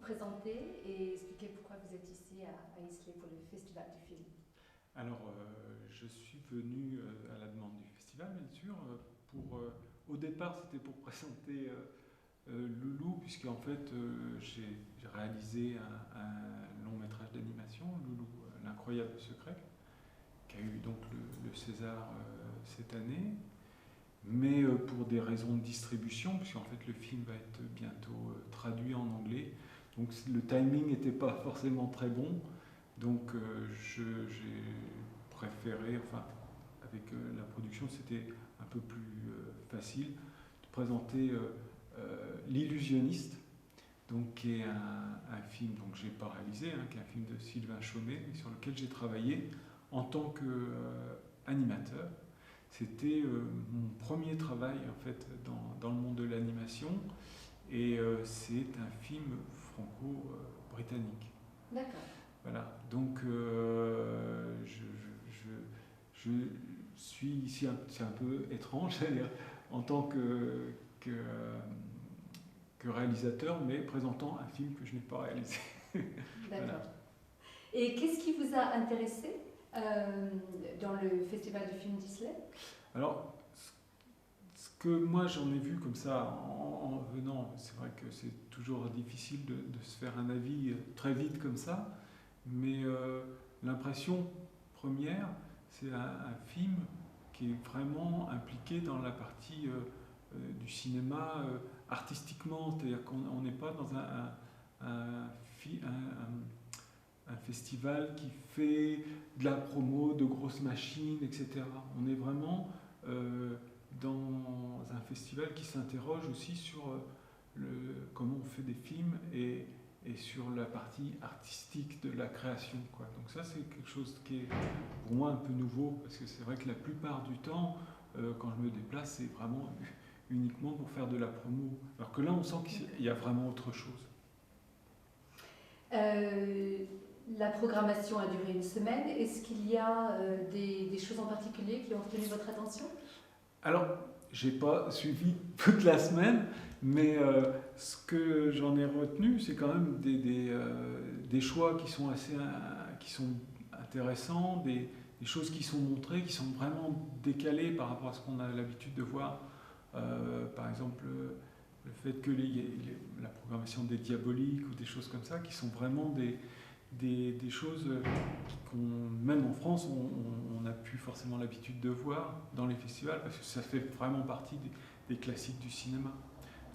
présenter et expliquer pourquoi vous êtes ici à Islay pour le Festival du film? Alors, je suis venu à la demande du festival, bien sûr. Au départ, c'était pour présenter Loulou, puisqu'en fait, j'ai réalisé un long métrage d'animation, Loulou, l'incroyable secret, qui a eu donc le César cette année. Mais pour des raisons de distribution, puisqu'en fait le film va être bientôt traduit en anglais, donc le timing n'était pas forcément très bon. Donc j'ai préféré, enfin avec la production c'était un peu plus facile, de présenter L'Illusionniste, donc, qui est un film que je n'ai pas réalisé, qui est un film de Sylvain Chomet, mais sur lequel j'ai travaillé en tant qu'animateur. C'était mon premier travail en fait dans le monde de l'animation et c'est un film franco-britannique. D'accord. Voilà, donc je suis ici, c'est un peu étrange, c'est-à-dire en tant que, réalisateur, mais présentant un film que je n'ai pas réalisé. D'accord. Voilà. Et qu'est-ce qui vous a intéressé dans le Festival du film d'Islay? Alors, ce que moi j'en ai vu comme ça en venant, c'est vrai que c'est toujours difficile de se faire un avis très vite comme ça, mais l'impression première, c'est un film qui est vraiment impliqué dans la partie du cinéma artistiquement, c'est-à-dire qu'on n'est pas dans un festival qui fait de la promo, de grosses machines, etc. On est vraiment dans un festival qui s'interroge aussi sur comment on fait des films et sur la partie artistique de la création, quoi. Donc ça c'est quelque chose qui est pour moi un peu nouveau, parce que c'est vrai que la plupart du temps, quand je me déplace, c'est vraiment uniquement pour faire de la promo. Alors que là on sent qu'il y a vraiment autre chose. La programmation a duré une semaine. Est-ce qu'il y a des choses en particulier qui ont retenu votre attention? Alors, j'ai pas suivi toute la semaine, mais ce que j'en ai retenu, c'est quand même des choix qui sont qui sont intéressants, des choses qui sont montrées, qui sont vraiment décalées par rapport à ce qu'on a l'habitude de voir. Par exemple, le fait que la programmation des Diaboliques ou des choses comme ça, qui sont vraiment des choses qu'on, même en France, on n'a plus forcément l'habitude de voir dans les festivals, parce que ça fait vraiment partie des classiques du cinéma.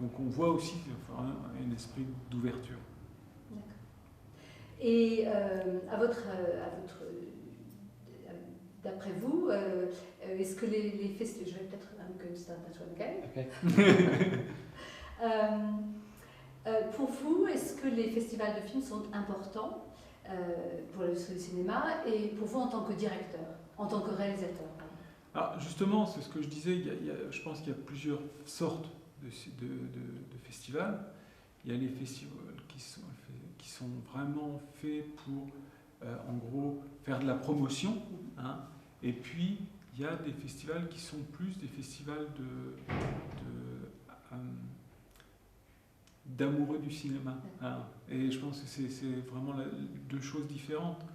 Donc on voit aussi un esprit d'ouverture. D'accord. Et d'après vous, est-ce que les festivals... Je vais peut-être... I'm going to start that one again. Okay. Pour vous, est-ce que les festivals de films sont importants pour l'industrie du cinéma et pour vous en tant que directeur, en tant que réalisateur? Alors justement, c'est ce que je disais, je pense qu'il y a plusieurs sortes de festivals. Il y a les festivals qui sont vraiment faits pour, en gros, faire de la promotion, et puis il y a des festivals qui sont plus des festivals d'amoureux du cinéma. Et je pense que c'est vraiment deux choses différentes.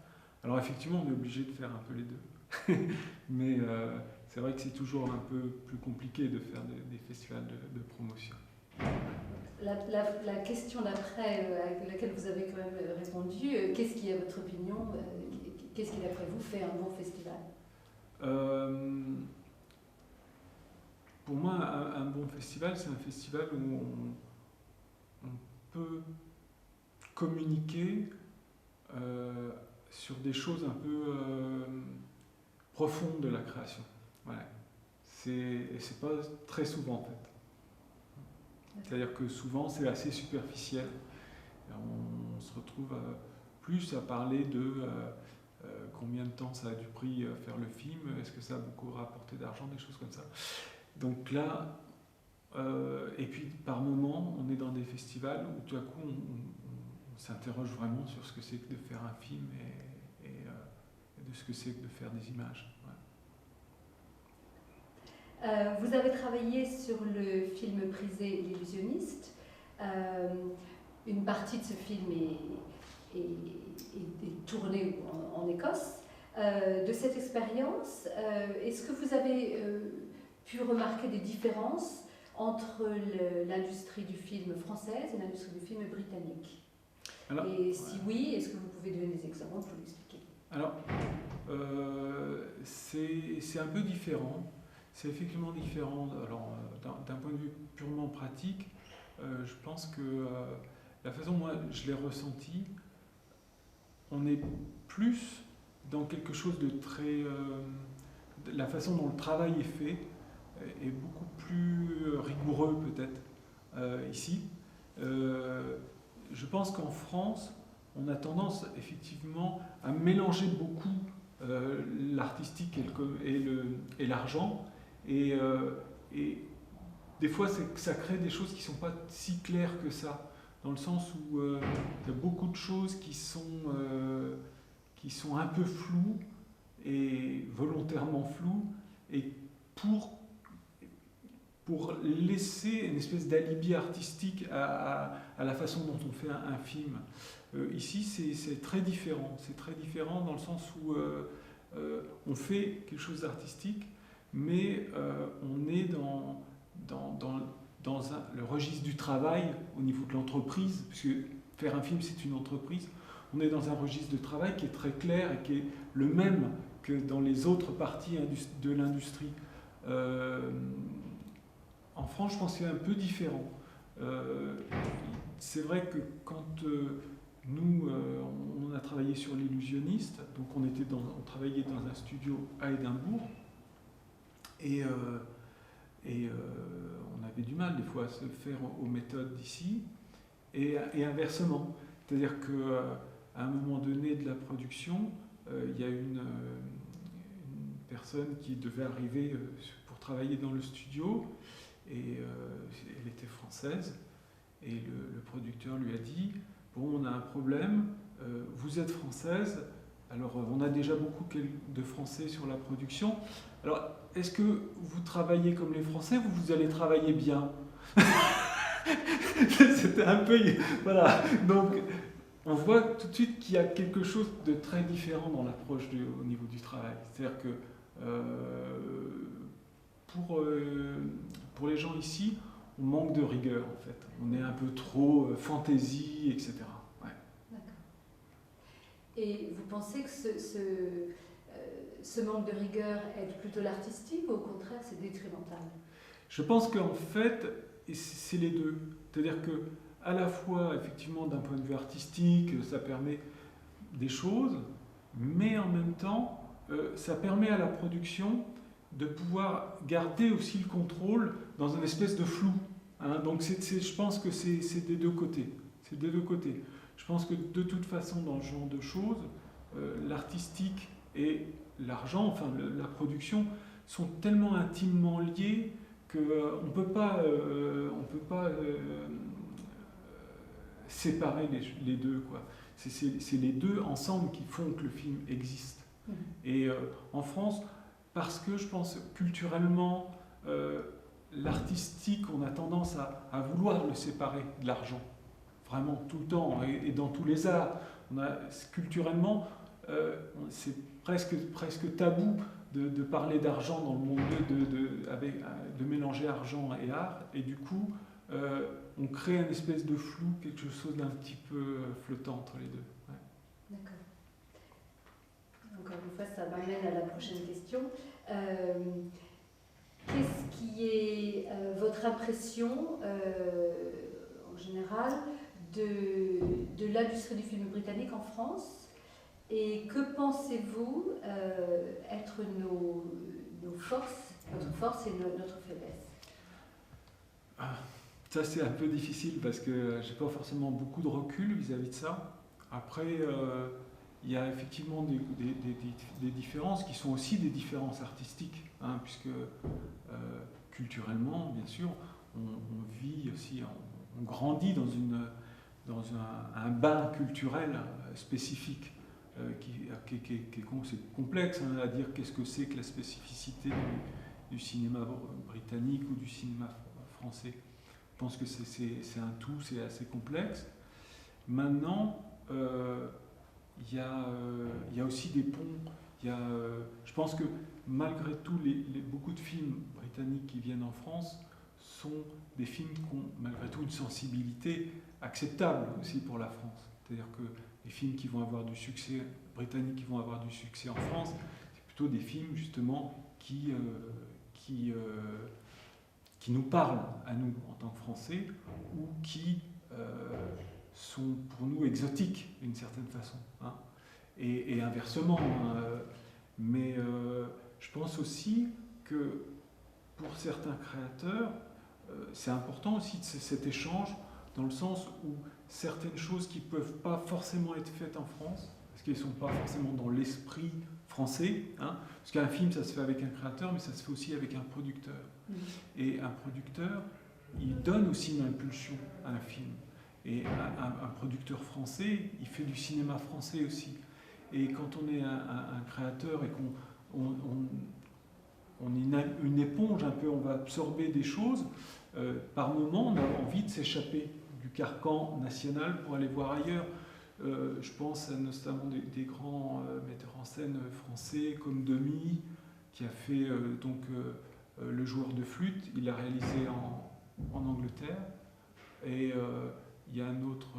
Alors effectivement, on est obligé de faire un peu les deux. Mais c'est vrai que c'est toujours un peu plus compliqué de faire des festivals de promotion. La question d'après, avec laquelle vous avez quand même répondu, qu'est-ce qui, à votre opinion, qu'est-ce qui d'après vous fait un bon festival? Pour moi, un bon festival, c'est un festival où on peut communiquer sur des choses un peu profondes de la création. Voilà. Et c'est pas très souvent en fait. C'est-à-dire que souvent c'est assez superficiel. On se retrouve plus à parler de combien de temps ça a dû pris faire le film, est-ce que ça a beaucoup rapporté d'argent, des choses comme ça. Donc là, et puis par moments, on est dans des festivals où tout à coup on s'interroge vraiment sur ce que c'est que de faire un film et de ce que c'est que de faire des images. Ouais. Vous avez travaillé sur le film prisé L'Illusionniste. une partie de ce film est tournée en Écosse. De cette expérience, est-ce que vous avez pu remarquer des différences entre l'industrie du film française et l'industrie du film britannique? Alors, et si oui, est-ce que vous pouvez donner des exemples pour l'expliquer? Alors, c'est un peu différent. C'est effectivement différent. Alors, d'un point de vue purement pratique, je pense que la façon dont moi je l'ai ressenti, on est plus dans quelque chose de très... la façon dont le travail est fait est beaucoup plus rigoureux peut-être ici. Je pense qu'en France, on a tendance effectivement à mélanger beaucoup l'artistique et l'argent. Et des fois, ça crée des choses qui ne sont pas si claires que ça, dans le sens où il y a beaucoup de choses qui sont un peu floues, et volontairement floues, et pour laisser une espèce d'alibi artistique à la façon dont on fait un film. Ici, c'est très différent. C'est très différent dans le sens où on fait quelque chose d'artistique, mais on est dans le registre du travail au niveau de l'entreprise, puisque faire un film, c'est une entreprise. On est dans un registre de travail qui est très clair et qui est le même que dans les autres parties de l'industrie. En France, je pense que c'est un peu différent. C'est vrai que quand nous, on a travaillé sur l'illusionniste, donc on travaillait dans un studio à Édimbourg, et on avait du mal des fois à se faire aux méthodes d'ici, et inversement. C'est-à-dire qu'à un moment donné de la production, il y a une personne qui devait arriver pour travailler dans le studio, et elle était française, et le producteur lui a dit « Bon, on a un problème, vous êtes française, alors on a déjà beaucoup de Français sur la production, alors est-ce que vous travaillez comme les Français ou vous allez travailler bien ?» C'était un peu... Voilà, donc on voit tout de suite qu'il y a quelque chose de très différent dans l'approche au niveau du travail. C'est-à-dire que pour les gens ici, on manque de rigueur en fait. On est un peu trop fantaisie, etc. Ouais. D'accord. Et vous pensez que ce manque de rigueur aide plutôt l'artistique ou au contraire c'est détrimental? Je pense qu'en fait, c'est les deux. C'est-à-dire que à la fois, effectivement, d'un point de vue artistique, ça permet des choses, mais en même temps, ça permet à la production de pouvoir garder aussi le contrôle dans une espèce de flou. Hein. Donc je pense que c'est des deux côtés. C'est des deux côtés. Je pense que de toute façon, dans ce genre de choses, l'artistique et l'argent, enfin la production, sont tellement intimement liés qu'on ne peut pas séparer les deux, quoi. C'est les deux ensemble qui font que le film existe. Et en France, parce que je pense culturellement, l'artistique, on a tendance à vouloir le séparer de l'argent, vraiment tout le temps, et dans tous les arts. Culturellement, c'est presque tabou de parler d'argent dans le monde, de mélanger argent et art, et du coup, on crée une espèce de flou, quelque chose d'un petit peu flottant entre les deux. Ouais. D'accord. Encore une fois, ça m'amène à la prochaine question. Qu'est-ce qui est votre impression, en général, de l'industrie du film britannique en France? Et que pensez-vous être nos forces, notre force et notre faiblesse? Ça, c'est un peu difficile parce que j'ai pas forcément beaucoup de recul vis-à-vis de ça. Après, il y a effectivement des différences qui sont aussi des différences artistiques, hein, puisque culturellement, bien sûr, on vit aussi, on grandit dans un bain culturel spécifique. C'est complexe, hein, à dire qu'est-ce que c'est que la spécificité du cinéma britannique ou du cinéma français. Je pense que c'est un tout, c'est assez complexe. Maintenant, il y a aussi des ponts. Je pense que malgré tout, beaucoup de films britanniques qui viennent en France sont des films qui ont malgré tout une sensibilité acceptable aussi pour la France. C'est-à-dire que les films qui vont avoir du succès, britanniques qui vont avoir du succès en France, c'est plutôt des films justement qui nous parlent à nous en tant que Français ou qui sont pour nous exotiques d'une certaine façon. Hein. Et inversement. Hein, mais je pense aussi que pour certains créateurs, c'est important aussi cet échange dans le sens où certaines choses qui ne peuvent pas forcément être faites en France, parce qu'elles ne sont pas forcément dans l'esprit français, hein, parce qu'un film, ça se fait avec un créateur, mais ça se fait aussi avec un producteur. Et un producteur, il donne aussi une impulsion à un film. Et un producteur français, il fait du cinéma français aussi. Et quand on est un créateur et qu'on est une éponge un peu, on va absorber des choses, par moment on a envie de s'échapper du carcan national pour aller voir ailleurs. Je pense à notamment des grands metteurs en scène français comme Demy, qui a fait Le joueur de flûte, il l'a réalisé en Angleterre. Et il y a un autre,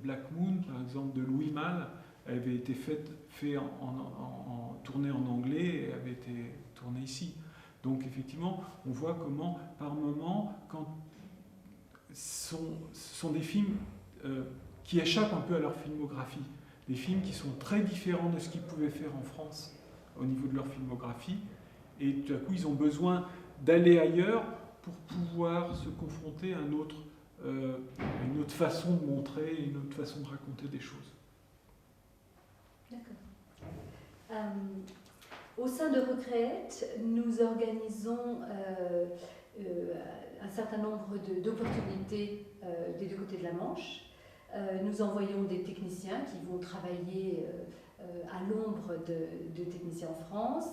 Black Moon par exemple, de Louis Malle, avait été tournée en anglais et avait été tournée ici. Donc effectivement, on voit comment, par moment, quand ce sont des films qui échappent un peu à leur filmographie, des films qui sont très différents de ce qu'ils pouvaient faire en France au niveau de leur filmographie, et tout à coup ils ont besoin d'aller ailleurs pour pouvoir se confronter à une autre façon de montrer, une autre façon de raconter des choses. D'accord. Au sein de Recreate, nous organisons un certain nombre d'opportunités des deux côtés de la Manche. Nous envoyons des techniciens qui vont travailler à l'ombre de techniciens en France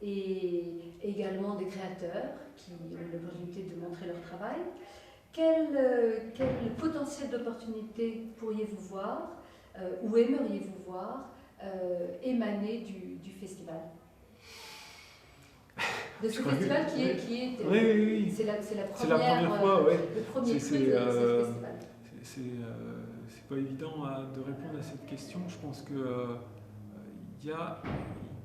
et également des créateurs qui ont l'opportunité de montrer leur travail. Quel potentiel d'opportunité pourriez-vous voir ou aimeriez-vous voir émaner du festival? De ce festival qui est oui. C'est la première fois, ouais. Le premier fruit de ce festival. C'est pas évident de répondre à cette question. Je pense que y a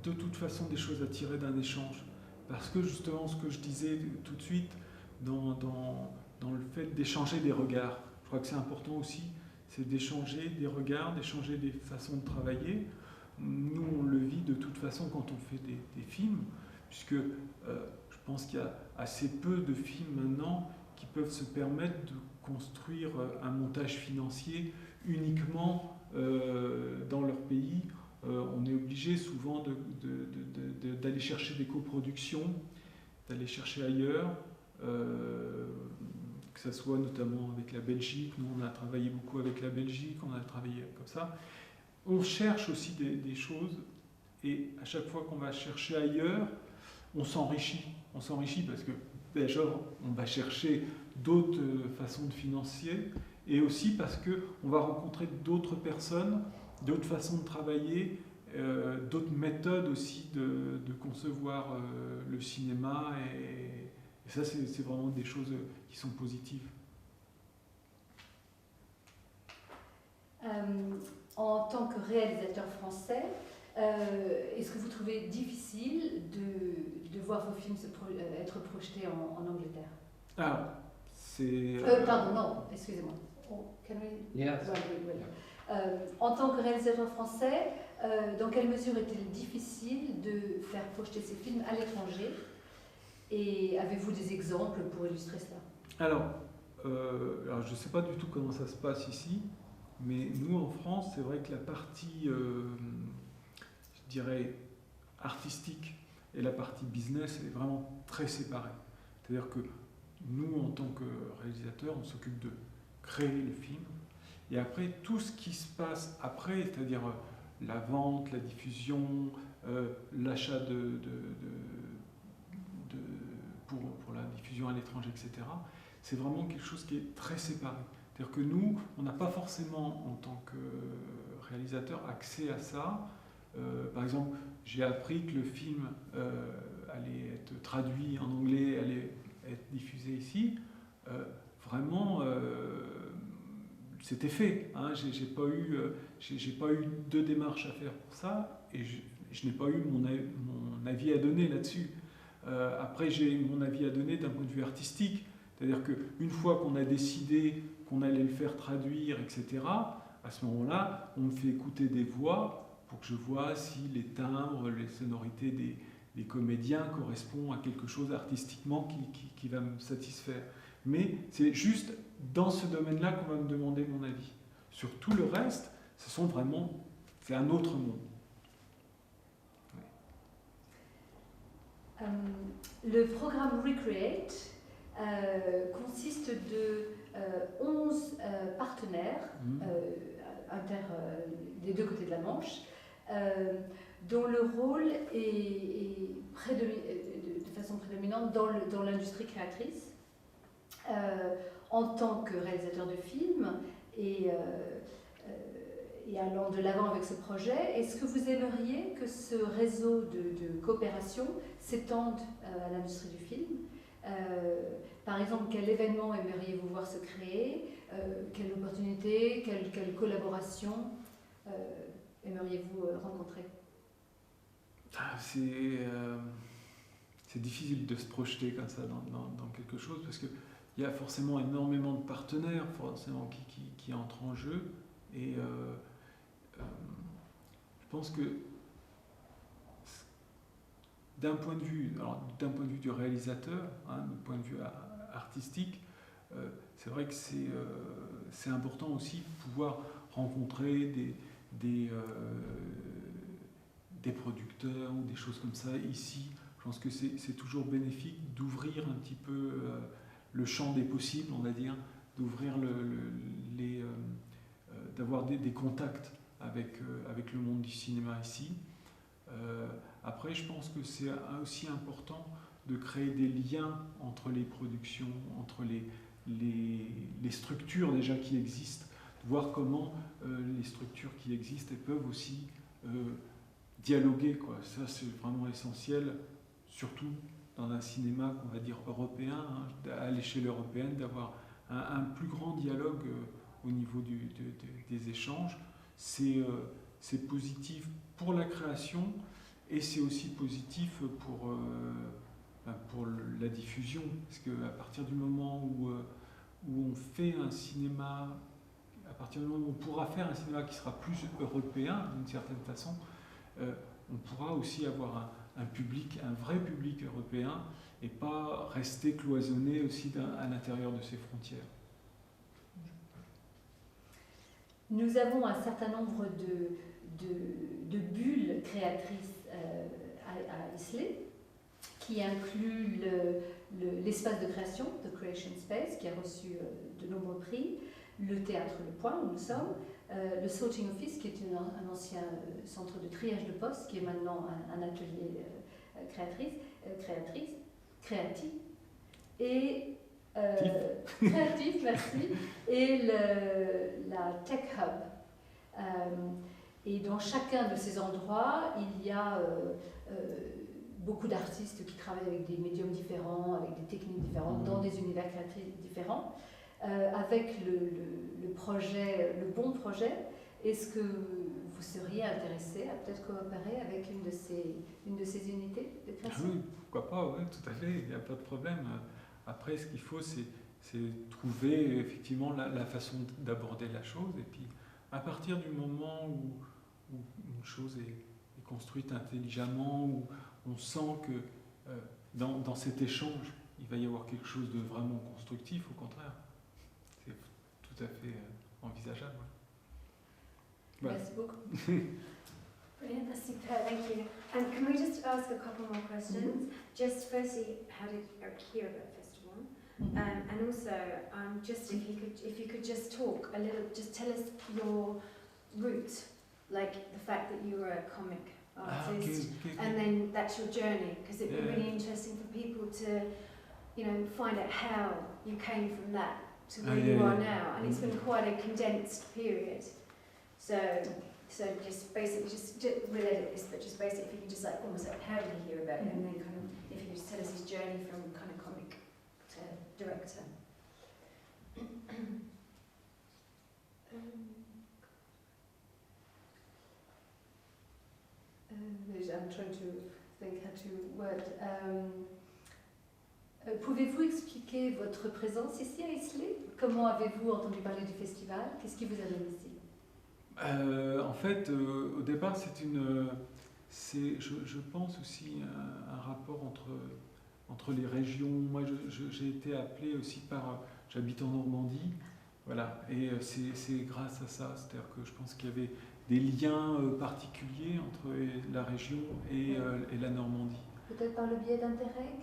de toute façon des choses à tirer d'un échange. Parce que justement, ce que je disais tout de suite, dans le fait d'échanger des regards, je crois que c'est important aussi, c'est d'échanger des regards, d'échanger des façons de travailler. Nous, on le vit de toute façon quand on fait des films, puisque je pense qu'il y a assez peu de films maintenant qui peuvent se permettre de construire un montage financier uniquement dans leur pays. On est obligé souvent d'aller chercher des coproductions, d'aller chercher ailleurs, que ce soit notamment avec la Belgique. Nous, on a travaillé beaucoup avec la Belgique, on a travaillé comme ça. On cherche aussi des choses, et à chaque fois qu'on va chercher ailleurs, on s'enrichit. On s'enrichit parce que déjà, on va chercher d'autres façons de financer, et aussi parce qu'on va rencontrer d'autres personnes, d'autres façons de travailler, d'autres méthodes aussi de concevoir le cinéma, et ça, c'est vraiment des choses qui sont positives. En tant que réalisateur français, est-ce que vous trouvez difficile de voir vos films être projetés en Angleterre? Alors, c'est... Pardon, non, excusez-moi. Can we... Yes. En tant que réalisateur français, dans quelle mesure est-il difficile de faire projeter ces films à l'étranger? Et avez-vous des exemples pour illustrer cela? Alors, je ne sais pas du tout comment ça se passe ici, mais nous, en France, c'est vrai que la partie, je dirais, artistique et la partie business est vraiment très séparée. C'est-à-dire que nous, en tant que réalisateurs, on s'occupe de créer le film. Et après, tout ce qui se passe après, c'est-à-dire la vente, la diffusion, l'achat pour la diffusion à l'étranger, etc., c'est vraiment quelque chose qui est très séparé. C'est-à-dire que nous, on n'a pas forcément, en tant que réalisateur, accès à ça. Par exemple, j'ai appris que le film allait être traduit en anglais, allait être diffusé ici. Vraiment, c'était fait. Hein. J'ai pas eu de démarche à faire pour ça, et je n'ai pas eu mon avis à donner là-dessus. Après, j'ai mon avis à donner d'un point de vue artistique. C'est-à-dire qu'une fois qu'on a décidé qu'on allait le faire traduire, etc., à ce moment-là, on me fait écouter des voix pour que je vois si les timbres, les sonorités des comédiens correspondent à quelque chose artistiquement qui va me satisfaire. Mais c'est juste dans ce domaine-là qu'on va me demander mon avis. Sur tout le reste, c'est un autre monde. Ouais. Le programme Recreate consiste de 11 partenaires des deux côtés de la Manche, dont le rôle est de façon prédominante dans l'industrie créatrice, en tant que réalisateur de films et allant de l'avant avec ce projet. Est-ce que vous aimeriez que ce réseau de coopération s'étende à l'industrie du film? Par exemple, quel événement aimeriez-vous voir se créer? Quelle opportunité, quelle collaboration aimeriez-vous rencontrer? C'est difficile de se projeter comme ça dans quelque chose, parce qu'il y a forcément énormément de partenaires forcément qui entrent en jeu, et je pense que d'un point de vue du réalisateur, hein, du point de vue artistique, c'est vrai que c'est important aussi de pouvoir rencontrer des producteurs ou des choses comme ça ici. Je pense que c'est toujours bénéfique d'ouvrir un petit peu le champ des possibles, on va dire, d'ouvrir d'avoir des contacts avec le monde du cinéma ici. Après, je pense que c'est aussi important de créer des liens entre les productions, entre les structures déjà qui existent, de voir comment les structures qui existent elles peuvent aussi dialoguer, quoi. Ça, c'est vraiment essentiel, surtout dans un cinéma qu'on va dire européen, hein, à l'échelle européenne, d'avoir un plus grand dialogue au niveau des échanges. C'est positif pour la création, et c'est aussi positif pour la diffusion, parce qu'à partir du moment où on fait un cinéma, à partir du moment où on pourra faire un cinéma qui sera plus européen d'une certaine façon, on pourra aussi avoir un vrai public européen, et pas rester cloisonné aussi à l'intérieur de ses frontières. Nous avons un certain nombre de bulles créatrices à Islay, qui inclut l'espace de création, The Creation Space, qui a reçu de nombreux prix, le théâtre Le Point, où nous sommes, le Sorting Office, qui est un ancien centre de triage de postes, qui est maintenant un atelier créatif, et créatif, merci, et la Tech Hub. Et dans chacun de ces endroits, il y a beaucoup d'artistes qui travaillent avec des médiums différents, avec des techniques différentes, dans des univers créatifs différents. Avec le bon projet, est-ce que vous seriez intéressé à peut-être coopérer avec une de ces unités de création? Oui, pourquoi pas, oui, tout à fait, il n'y a pas de problème. Après, ce qu'il faut, c'est trouver effectivement la façon d'aborder la chose, et puis à partir du moment où une chose est construite intelligemment, où on sent que dans cet échange, il va y avoir quelque chose de vraiment constructif, au contraire. C'est tout à fait envisageable. Voilà. Merci beaucoup. Brilliant, that's super, thank you. And can we just ask a couple more questions? Just firstly, how did Eric hear about the festival? And also, just if you could just talk a little, just tell us your route, like the fact that you were a comic artist, Okay. and then that's your journey, because it'd be really interesting for people to, find out how you came from that to where you are now, and it's been quite a condensed period. So just basically, just we'll edit this, but just basically, if you could just like almost like, how did he hear about it, and then kind of, if you could just tell us his journey from kind of comic to director. I'm trying to think how to word. Pouvez-vous expliquer votre présence ici à Islay? Comment avez-vous entendu parler du festival? Qu'est-ce qui vous amène ici? En fait, au départ, je pense aussi un rapport entre les régions. Moi, j'ai été appelé aussi j'habite en Normandie, voilà, et c'est grâce à ça, c'est-à-dire que je pense qu'il y avait des liens particuliers entre la région et la Normandie. Peut-être par le biais d'Interreg?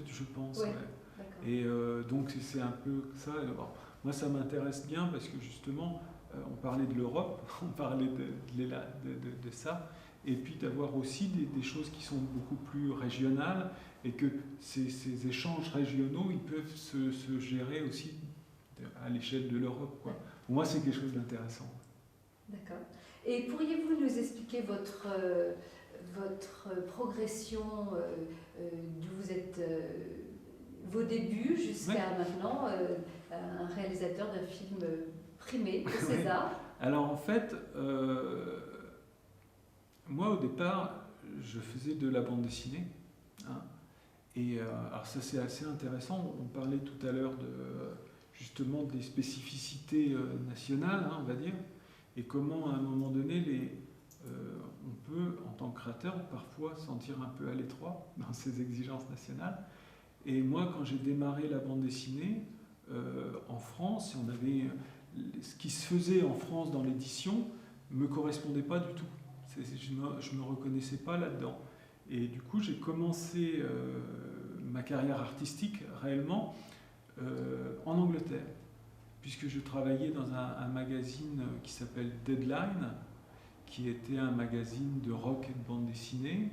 Je pense, ouais. Ouais. Et donc c'est un peu ça. Alors, moi, ça m'intéresse bien parce que justement, on parlait de l'Europe, on parlait de ça, et puis d'avoir aussi des choses qui sont beaucoup plus régionales, et que ces échanges régionaux, ils peuvent se gérer aussi à l'échelle de l'Europe, quoi. Pour moi, c'est quelque chose d'intéressant. D'accord. Et pourriez-vous nous expliquer votre progression, d'où vous êtes, vos débuts jusqu'à maintenant, un réalisateur d'un film primé au César? Alors en fait, moi au départ, je faisais de la bande dessinée. Hein, et alors ça c'est assez intéressant. On parlait tout à l'heure justement des spécificités nationales, hein, on va dire, et comment à un moment donné on peut, en tant que créateur, parfois se sentir un peu à l'étroit dans ces exigences nationales. Et moi, quand j'ai démarré la bande dessinée, en France, ce qui se faisait en France dans l'édition ne me correspondait pas du tout. Je ne me reconnaissais pas là-dedans. Et du coup, j'ai commencé ma carrière artistique réellement en Angleterre, puisque je travaillais dans un magazine qui s'appelle Deadline, qui était un magazine de rock et de bande dessinée,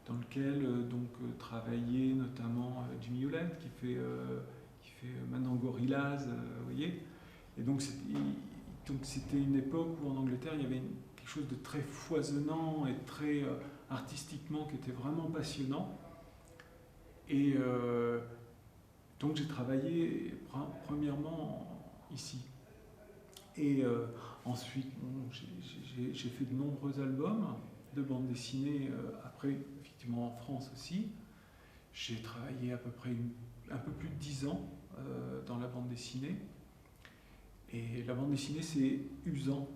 dans lequel travaillait notamment Jimmy Hewlett, qui fait maintenant Gorillaz, vous voyez. Et donc c'était une époque où en Angleterre il y avait quelque chose de très foisonnant et très artistiquement qui était vraiment passionnant. Et donc j'ai travaillé premièrement ici. Et ensuite, j'ai fait de nombreux albums de bande dessinée, après, effectivement, en France aussi. J'ai travaillé à peu près un peu plus de 10 ans dans la bande dessinée. Et la bande dessinée, c'est usant.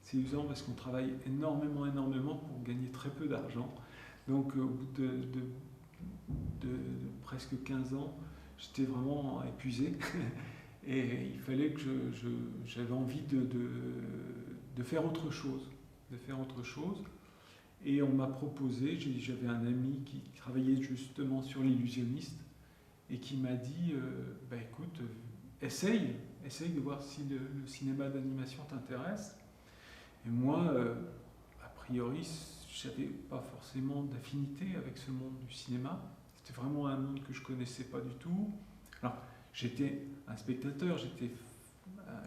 C'est usant parce qu'on travaille énormément pour gagner très peu d'argent. Donc, au bout de presque 15 ans, j'étais vraiment épuisé. Et il fallait que j'avais envie de faire autre chose. Et on m'a proposé, j'avais un ami qui travaillait justement sur l'illusionniste et qui m'a dit, écoute, essaye de voir si le cinéma d'animation t'intéresse. Et moi, a priori, j'avais pas forcément d'affinité avec ce monde du cinéma. C'était vraiment un monde que je connaissais pas du tout. Alors, j'étais un spectateur,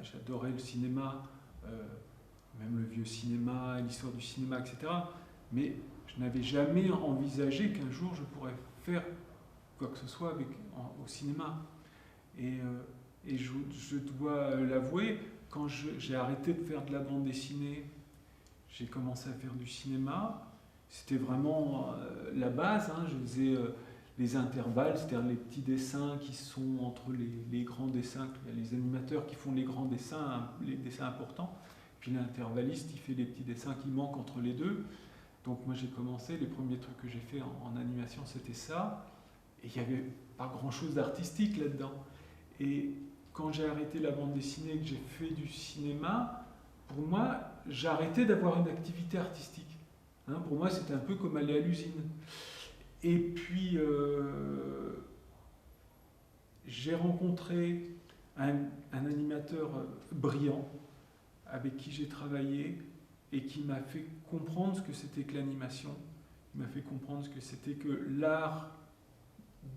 j'adorais le cinéma, même le vieux cinéma, l'histoire du cinéma, etc. Mais je n'avais jamais envisagé qu'un jour je pourrais faire quoi que ce soit au cinéma. Et je dois l'avouer, quand j'ai arrêté de faire de la bande dessinée, j'ai commencé à faire du cinéma. C'était vraiment la base, hein, je faisais les intervalles, c'est-à-dire les petits dessins qui sont entre les grands dessins. Il y a les animateurs qui font les grands dessins, les dessins importants, puis l'intervalliste, il fait les petits dessins qui manquent entre les deux. Donc moi j'ai commencé, les premiers trucs que j'ai fait en animation, c'était ça, et il n'y avait pas grand-chose d'artistique là-dedans. Et quand j'ai arrêté la bande dessinée et que j'ai fait du cinéma, pour moi, j'ai arrêté d'avoir une activité artistique. Hein, pour moi, c'était un peu comme aller à l'usine. Et puis, j'ai rencontré un animateur brillant avec qui j'ai travaillé et qui m'a fait comprendre ce que c'était que l'animation. Il m'a fait comprendre ce que c'était que l'art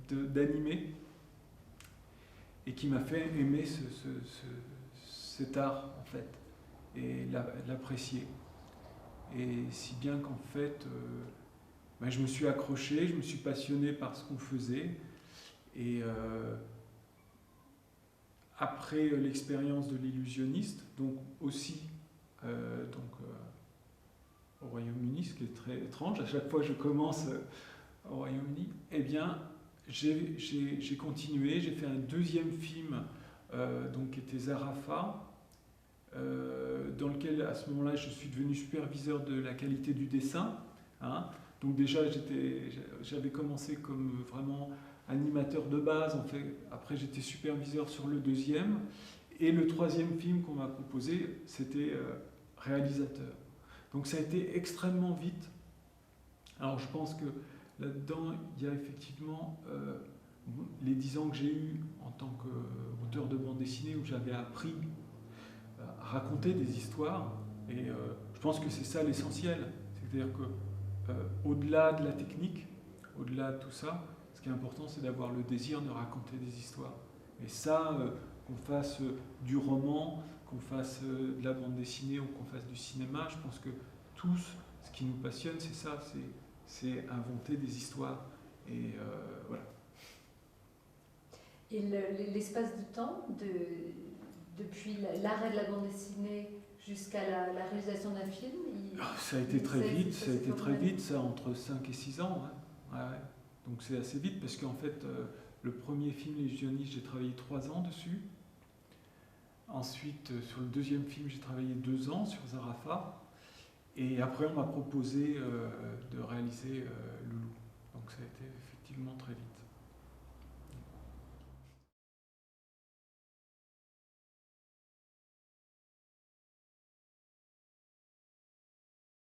d'animer. et qui m'a fait aimer cet art, en fait, et l'apprécier. Et si bien qu'en fait, je me suis accroché, je me suis passionné par ce qu'on faisait. Et après l'expérience de l'illusionniste, donc aussi au Royaume-Uni, ce qui est très étrange, à chaque fois que je commence au Royaume-Uni, eh bien, j'ai continué, j'ai fait un deuxième film qui était Zarafa, dans lequel à ce moment-là je suis devenu superviseur de la qualité du dessin. Hein. Donc déjà j'avais commencé comme vraiment animateur de base, en fait. Après j'étais superviseur sur le deuxième, et le troisième film qu'on m'a proposé c'était réalisateur. Donc ça a été extrêmement vite. Alors je pense que là-dedans il y a effectivement les 10 ans que j'ai eu en tant qu'auteur de bande dessinée, où j'avais appris à raconter des histoires, et je pense que c'est ça l'essentiel. C'est-à-dire que au-delà de la technique, au-delà de tout ça, ce qui est important, c'est d'avoir le désir de raconter des histoires. Et ça, qu'on fasse du roman, qu'on fasse de la bande dessinée ou qu'on fasse du cinéma, je pense que tous, ce qui nous passionne, c'est ça, c'est inventer des histoires. Et voilà. Et l'espace de temps, depuis l'arrêt de la bande dessinée jusqu'à la réalisation d'un film, ça a été très vite, ça a été très vite, ça, entre 5 et 6 ans. Hein. Ouais. Donc c'est assez vite, parce qu'en fait, le premier film, Les Illusionnistes, j'ai travaillé 3 ans dessus. Ensuite, sur le deuxième film, j'ai travaillé 2 ans sur Zarafa. Et après, on m'a proposé de réaliser Loulou. Donc ça a été effectivement très vite.